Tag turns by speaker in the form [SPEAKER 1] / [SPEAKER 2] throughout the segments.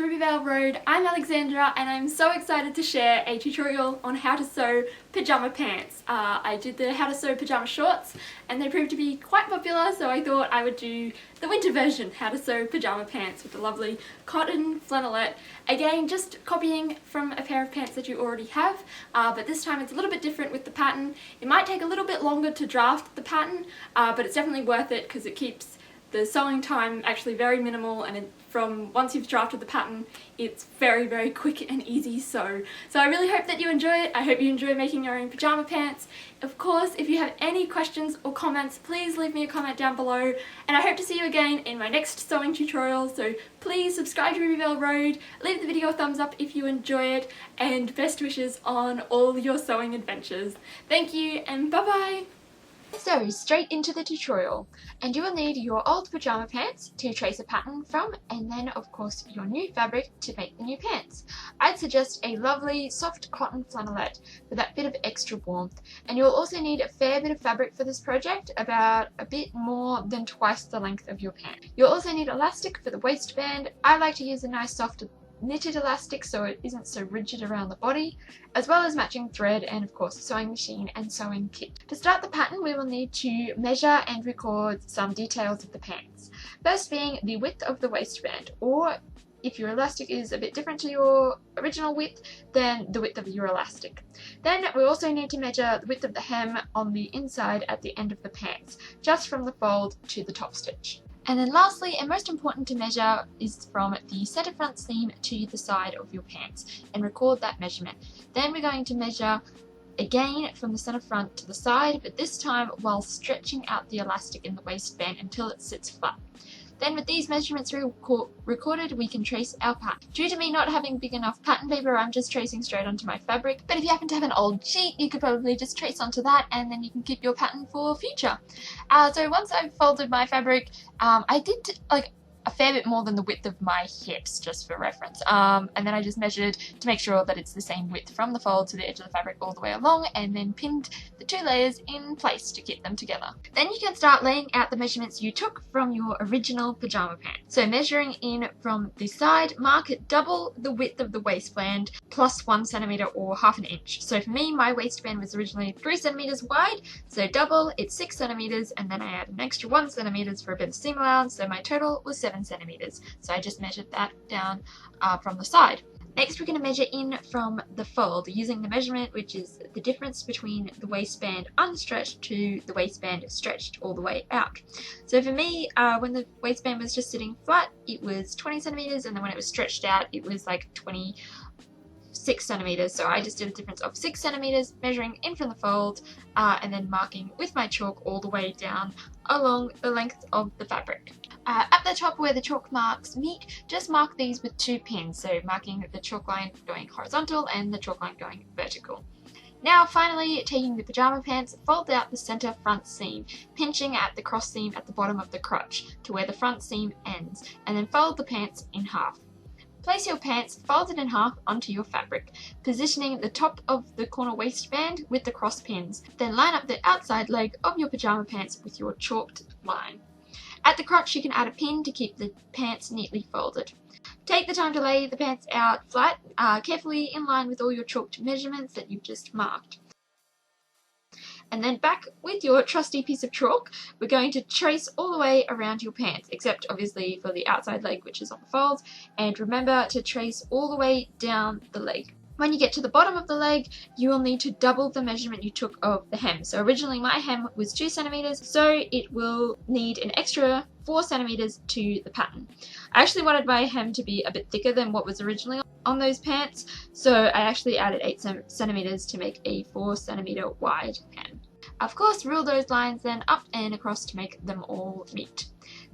[SPEAKER 1] to Rubyvale Road. I'm Alexandra and I'm so excited to share a tutorial on how to sew pyjama pants. I did the how to sew pyjama shorts and they proved to be quite popular, so I thought I would do the winter version, how to sew pyjama pants with a lovely cotton flannelette. Again, just copying from a pair of pants that you already have, but this time it's a little bit different with the pattern. It might take a little bit longer to draft the pattern, but it's definitely worth it because it keeps the sewing time actually very minimal, and from once you've drafted the pattern, it's very quick and easy sew. So I really hope that you enjoy it. I hope you enjoy making your own pyjama pants. Of course, if you have any questions or comments, please leave me a comment down below, and I hope to see you again in my next sewing tutorial. So please subscribe to Rubyvale Road, leave the video a thumbs up if you enjoy it, and best wishes on all your sewing adventures. Thank you and bye bye! So straight into the tutorial, and you will need your old pyjama pants to trace a pattern from, and then of course your new fabric to make the new pants. I'd suggest a lovely soft cotton flannelette for that bit of extra warmth, and you'll also need a fair bit of fabric for this project, about a bit more than twice the length of your pant. You'll also need elastic for the waistband. I like to use a nice soft knitted elastic so it isn't so rigid around the body, as well as matching thread and of course a sewing machine and sewing kit. To start the pattern, we will need to measure and record some details of the pants. First being the width of the waistband, or if your elastic is a bit different to your original width, then the width of your elastic. Then we also need to measure the width of the hem on the inside at the end of the pants, just from the fold to the top stitch. And then lastly, and most important to measure, is from the center front seam to the side of your pants, and record that measurement. Then we're going to measure again from the center front to the side, but this time while stretching out the elastic in the waistband until it sits flat. Then with these measurements recorded, we can trace our pattern. Due to me not having big enough pattern paper, I'm just tracing straight onto my fabric, but if you happen to have an old sheet, you could probably just trace onto that, and then you can keep your pattern for future. So once I've folded my fabric, I did like a fair bit more than the width of my hips, just for reference, and then I just measured to make sure that it's the same width from the fold to the edge of the fabric all the way along, and then pinned the two layers in place to keep them together. Then you can start laying out the measurements you took from your original pyjama pants. So measuring in from the side, mark double the width of the waistband plus 1 centimeter or half an inch. So for me, my waistband was originally 3 centimeters wide, so double, it's 6 centimeters, and then I add an extra 1 centimeters for a bit of seam allowance, so my total was 7 centimeters. So I just measured that down from the side. Next, we're going to measure in from the fold using the measurement, which is the difference between the waistband unstretched to the waistband stretched all the way out. So for me, when the waistband was just sitting flat, it was 20 centimeters, and then when it was stretched out, it was like 26 centimeters. So I just did a difference of 6 centimeters, measuring in from the fold, and then marking with my chalk all the way down along the length of the fabric. At the top where the chalk marks meet, just mark these with 2 pins, so marking the chalk line going horizontal and the chalk line going vertical. Now finally, taking the pyjama pants, fold out the center front seam, pinching at the cross seam at the bottom of the crotch to where the front seam ends, and then fold the pants in half. Place your pants folded in half onto your fabric, positioning the top of the corner waistband with the cross pins. Then line up the outside leg of your pyjama pants with your chalked line. At the crotch, you can add a pin to keep the pants neatly folded. Take the time to lay the pants out flat, carefully in line with all your chalked measurements that you've just marked. And then back with your trusty piece of chalk, we're going to trace all the way around your pants, except obviously for the outside leg, which is on the fold, and remember to trace all the way down the leg. When you get to the bottom of the leg, you will need to double the measurement you took of the hem. So originally my hem was 2 centimeters, so it will need an extra 4 centimeters to the pattern. I actually wanted my hem to be a bit thicker than what was originally on those pants, so I actually added 8 centimeters to make a 4 centimeter wide hem. Of course, rule those lines then up and across to make them all meet.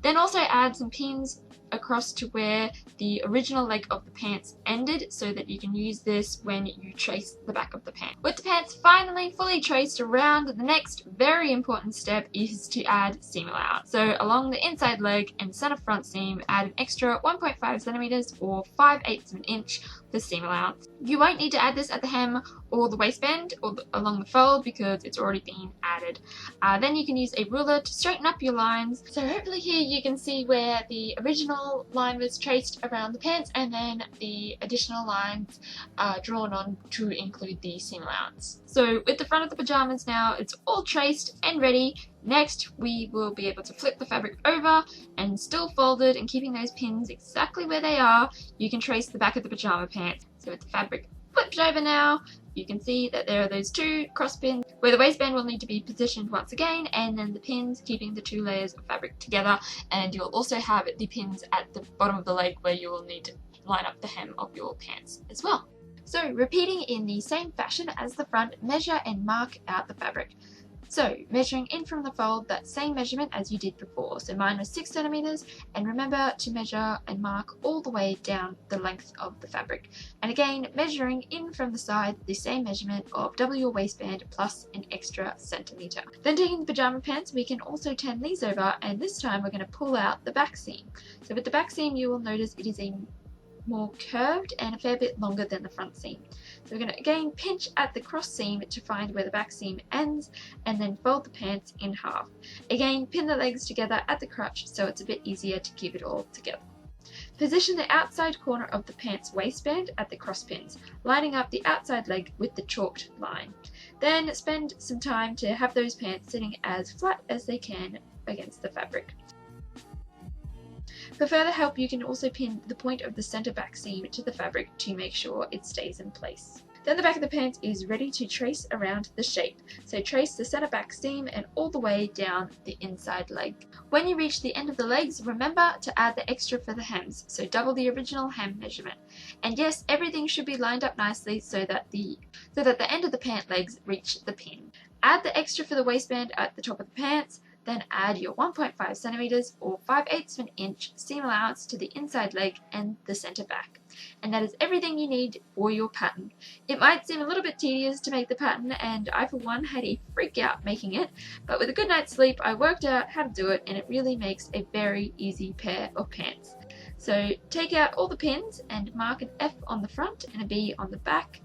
[SPEAKER 1] Then also add some pins across to where the original leg of the pants ended, so that you can use this when you trace the back of the pant. With the pants finally fully traced around, the next very important step is to add seam allowance. So along the inside leg and center front seam, add an extra 1.5 centimeters or 5/8 of an inch, with the seam allowance. You won't need to add this at the hem or the waistband or along the fold because it's already been added. Then you can use a ruler to straighten up your lines. So hopefully here you can see where the original line was traced around the pants and then the additional lines drawn on to include the seam allowance. So with the front of the pajamas now, it's all traced and ready. Next, we will be able to flip the fabric over and still folded and keeping those pins exactly where they are, you can trace the back of the pajama pants. So with the fabric flipped over now, you can see that there are those two cross pins where the waistband will need to be positioned once again, and then the pins keeping the two layers of fabric together, and you'll also have the pins at the bottom of the leg where you will need to line up the hem of your pants as well. So repeating in the same fashion as the front, measure and mark out the fabric. So measuring in from the fold, that same measurement as you did before. So mine was 6 centimeters, and remember to measure and mark all the way down the length of the fabric. And again, measuring in from the side, the same measurement of double your waistband plus an extra centimeter. Then taking the pajama pants, we can also turn these over, and this time we're going to pull out the back seam. So with the back seam, you will notice it is a more curved and a fair bit longer than the front seam. So we're going to again pinch at the cross seam to find where the back seam ends, and then fold the pants in half. Again, pin the legs together at the crotch so it's a bit easier to keep it all together. Position the outside corner of the pants waistband at the cross pins, lining up the outside leg with the chalked line. Then spend some time to have those pants sitting as flat as they can against the fabric. For further help, you can also pin the point of the center back seam to the fabric to make sure it stays in place. Then the back of the pants is ready to trace around the shape. So trace the center back seam and all the way down the inside leg. When you reach the end of the legs, remember to add the extra for the hems, so double the original hem measurement. And yes, everything should be lined up nicely so that the end of the pant legs reach the pin. Add the extra for the waistband at the top of the pants. Then add your 1.5 centimeters or 5/8 of an inch seam allowance to the inside leg and the center back. And that is everything you need for your pattern. It might seem a little bit tedious to make the pattern, and I for one had a freak out making it, but with a good night's sleep I worked out how to do it, and it really makes a very easy pair of pants. So take out all the pins and mark an F on the front and a B on the back.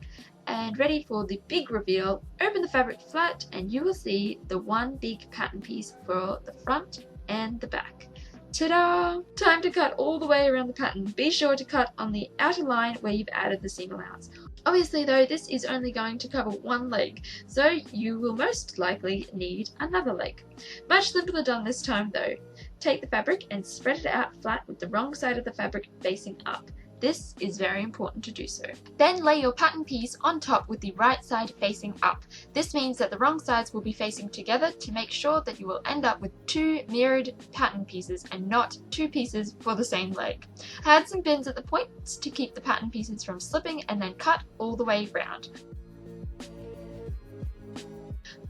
[SPEAKER 1] And ready for the big reveal, open the fabric flat and you will see the one big pattern piece for the front and the back. Ta-da! Time to cut all the way around the pattern. Be sure to cut on the outer line where you've added the seam allowance. Obviously though, this is only going to cover one leg, so you will most likely need another leg. Much simpler done this time though. Take the fabric and spread it out flat with the wrong side of the fabric facing up. This is very important to do so. Then lay your pattern piece on top with the right side facing up. This means that the wrong sides will be facing together to make sure that you will end up with two mirrored pattern pieces and not two pieces for the same leg. Add some bends at the points to keep the pattern pieces from slipping and then cut all the way round.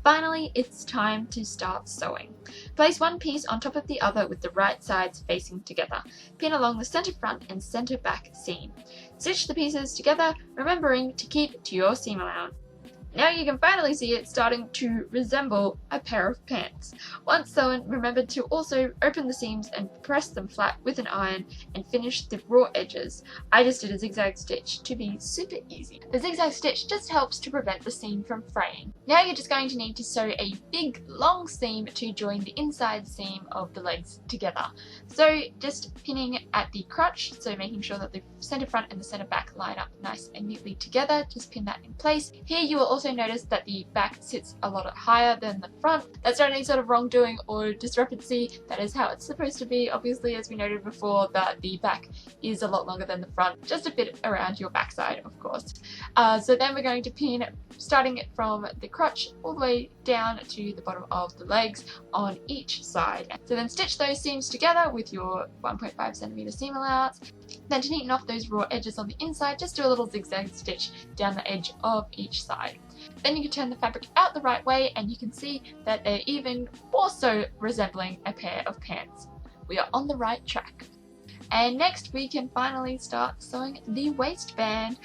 [SPEAKER 1] Finally, it's time to start sewing. Place one piece on top of the other with the right sides facing together. Pin along the center front and center back seam. Stitch the pieces together, remembering to keep to your seam allowance. Now you can finally see it starting to resemble a pair of pants. Once sewn, remember to also open the seams and press them flat with an iron and finish the raw edges. I just did a zigzag stitch to be super easy. The zigzag stitch just helps to prevent the seam from fraying. Now you're just going to need to sew a big long seam to join the inside seam of the legs together. So just pinning at the crotch, so making sure that the center front and the center back line up nice and neatly together, just pin that in place. Here you will also notice that the back sits a lot higher than the front. That's not any sort of wrongdoing or discrepancy. That is how it's supposed to be. Obviously, as we noted before, that the back is a lot longer than the front, just a bit around your backside, of course. So then we're going to pin, starting from the crotch all the way down to the bottom of the legs on each side. So then stitch those seams together with your 1.5 centimeter seam allowance. Then to neaten off those raw edges on the inside, just do a little zigzag stitch down the edge of each side. Then you can turn the fabric out the right way and you can see that they're even more so resembling a pair of pants. We are on the right track. And next we can finally start sewing the waistband.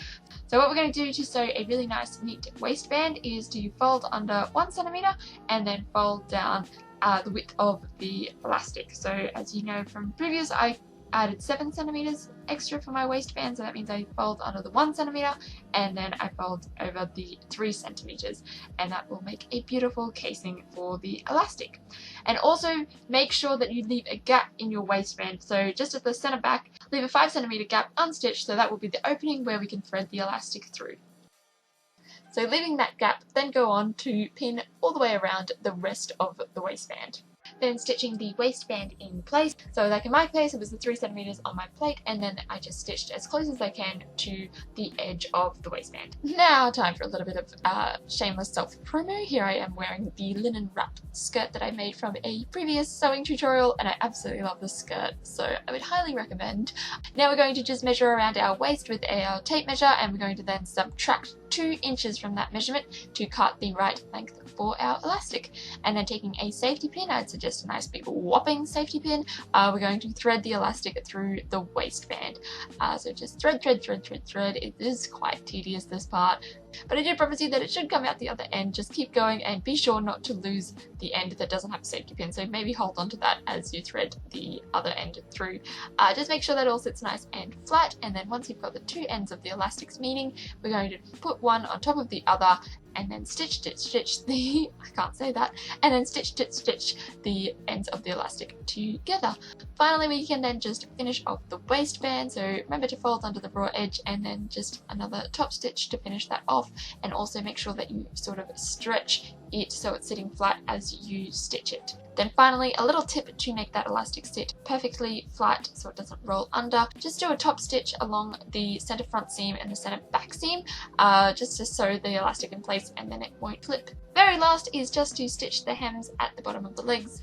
[SPEAKER 1] So what we're going to do to sew a really nice neat waistband is to fold under 1 centimeter and then fold down the width of the elastic. So as you know from previous, I added 7 centimeters extra for my waistband, so that means I fold under the 1 centimeter and then I fold over the 3 centimeters, and that will make a beautiful casing for the elastic. And also make sure that you leave a gap in your waistband, so just at the center back leave a 5 centimeter gap unstitched, so that will be the opening where we can thread the elastic through. So leaving that gap, then go on to pin all the way around the rest of the waistband. Then stitching the waistband in place. So like in my case it was the 3 centimeters on my plate, and then I just stitched as close as I can to the edge of the waistband. Now time for a little bit of shameless self-promo. Here I am wearing the linen wrap skirt that I made from a previous sewing tutorial, and I absolutely love this skirt, so I would highly recommend. Now we're going to just measure around our waist with our tape measure, and we're going to then subtract 2 inches from that measurement to cut the right length for our elastic. And then taking a safety pin, I'd suggest a nice big whopping safety pin, we're going to thread the elastic through the waistband. So just thread. It is quite tedious, this part, but I do promise you that it should come out the other end. Just keep going and be sure not to lose the end that doesn't have a safety pin, so maybe hold on to that as you thread the other end through. Just make sure that all sits nice and flat, and then once you've got the 2 ends of the elastics meeting, we're going to put one on top of the other and then stitch the I can't say that, and then stitch the ends of the elastic together. Finally, we can then just finish off the waistband, so remember to fold under the raw edge and then just another top stitch to finish that off, and also make sure that you sort of stretch it so it's sitting flat as you stitch it. Then finally, a little tip to make that elastic sit perfectly flat so it doesn't roll under. Just do a top stitch along the center front seam and the center back seam, just to sew the elastic in place, and then it won't flip. Very last is just to stitch the hems at the bottom of the legs.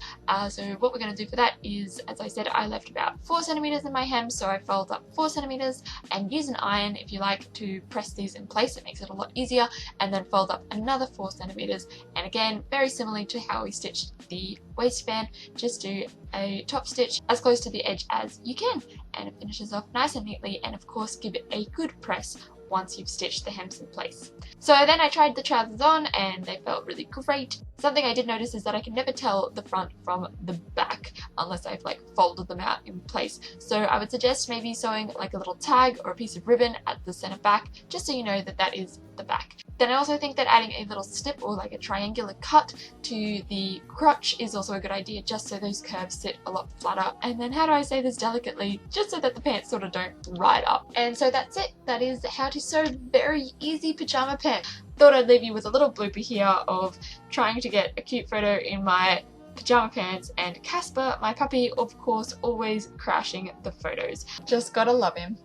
[SPEAKER 1] So what we're going to do for that is, as I said, I left about 4 centimeters in my hem, so I fold up 4 centimeters and use an iron if you like to press these in place. It makes it a lot easier, and then fold up another 4 centimeters. And again, very similarly to how we stitched the waistband, just do a top stitch as close to the edge as you can, and it finishes off nice and neatly. And of course, give it a good press once you've stitched the hems in place. So then I tried the trousers on and they felt really great. Something I did notice is that I can never tell the front from the back unless I've like folded them out in place. So I would suggest maybe sewing like a little tag or a piece of ribbon at the center back, just so you know that that is the back. Then I also think that adding a little snip or like a triangular cut to the crotch is also a good idea, just so those curves sit a lot flatter. And then how do I say this delicately? Just so that the pants sort of don't ride up. And so that's it. That is how to sew very easy pajama pants. Thought I'd leave you with a little blooper here of trying to get a cute photo in my pajama pants, and Casper, my puppy, of course, always crashing the photos. Just gotta love him.